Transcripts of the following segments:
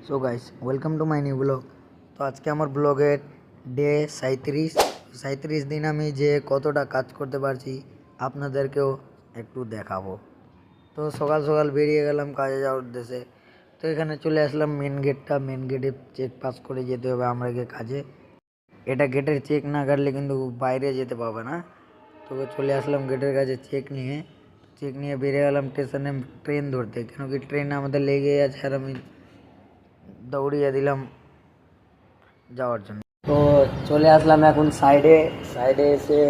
So guys welcome to my new blog. তো আজকে আমার ব্লগের ডে 37 দিন আমি যে কতটা কাজ করতে পারছি আপনাদেরকেও একটু দেখাবো। তো সকাল সকাল বেরিয়ে গেলাম কাজে যাওয়ার উদ্দেশ্যে। তো এখানে চলে আসলাম মেন গেটে চেক পাস করে যেতে হবে আমরা গিয়ে কাজে। এটা গেটের চেক না কাটলে কিন্তু বাইরে যেতে পারবে না। তো চলে আসলাম গেটের কাছে চেক নিয়ে বেরিয়ে গেলাম স্টেশনে ট্রেন ধরতে, কেন কি ট্রেন আমাদের লেগে আছে আর আমি দৌড়িয়ে দিলাম যাওয়ার জন্য। তো চলে আসলাম এখন সাইডে এসে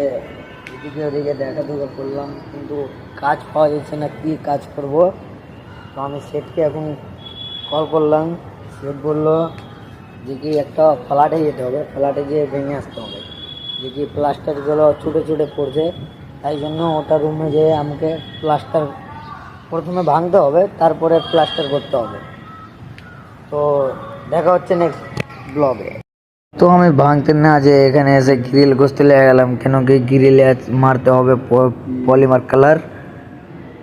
এদিকে ওদিকে দেখা করলাম, কিন্তু কাজ পাওয়া যাচ্ছে না, কি কাজ করব। তো আমি সেটকে এখন কল করলাম। সেট বললো যে কি একটা ফ্ল্যাটে যেতে হবে, ফ্ল্যাটে যেয়ে ভেঙে আসতে হবে, যে কি প্লাস্টারগুলো ছুটে ছুটে পড়ছে, তাই জন্য ওটা রুমে যেয়ে আমাকে প্লাস্টার প্রথমে ভাঙতে হবে, তারপরে প্লাস্টার করতে হবে। তো দেখা হচ্ছে নেক্সট ব্লগে। তো আমি ভাঙতে না যে এখানে এসে গ্রিল ঘষতে লেগে গেলাম, কেন কি গ্রিলে মারতে হবে পলিমার কালার।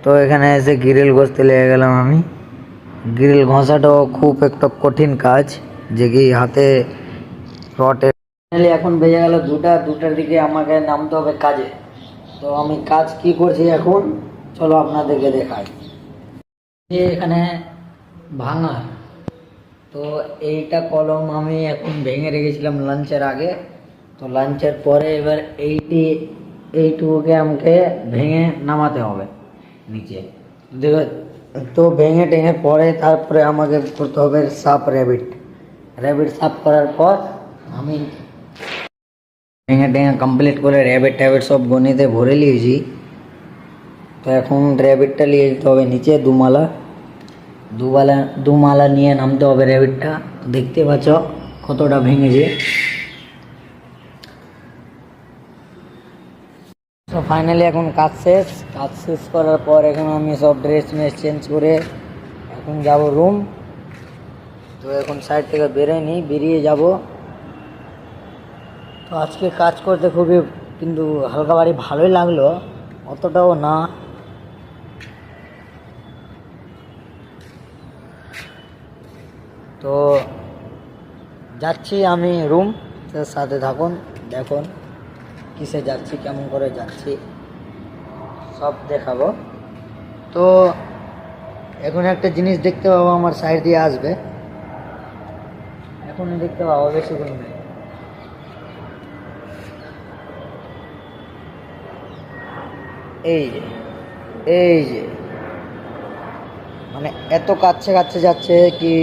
তো এখানে এসে গ্রিল ঘষতে লেগে গেলাম আমি। গ্রিল ঘষাটাও খুব একটা কঠিন কাজ, যে কি হাতে রটে। এখন বেজে গেল দুটার দিকে আমাকে নামতে হবে কাজে। তো আমি কাজ কি করছি এখন চলো আপনাদেরকে দেখাই। এখানে ভাঙা, তো এইটা কলম আমি এখন ভেঙে রেখেছিলাম লাঞ্চের আগে। তো লাঞ্চের পরে এবার এইটুকুকে আমাকে ভেঙে নামাতে হবে নিচে। দেখো, তো ভেঙে টেঙে পরে তারপরে আমাকে করতে হবে র্যাবিট সাফ করার পর আমি ভেঙে টেঙে কমপ্লিট করে র্যাবিট সব গনিতে ভরে নিয়েছি। তো এখন র্যাবিটটা নিয়ে যেতে হবে নিচে দুমালা নিয়ে নামতে হবে র্যাবিটটা। দেখতে পাচ্ছ কতটা ভেঙেছে। তো ফাইনালি এখন কাজ শেষ করার পর এখন আমি সব ড্রেস চেঞ্জ করে এখন যাব রুম। তো এখন সাইড থেকে বেরিয়ে যাব। তো আজকে কাজ করতে খুবই কিন্তু হালকা বাড়ি ভালোই লাগলো, অতটাও না। তো যাচ্ছি আমি রুম, সাথে থাকুন, দেখুন কিসে যাচ্ছি, কেমন করে যাচ্ছি সব দেখাবো। তো এখন একটা জিনিস দেখতে পাবো আমার সাইড দিয়ে আসবে, এখন দেখতে পাবো বেশিক্ষণ নেই। এই যে মানে এত কাছে যাচ্ছে কি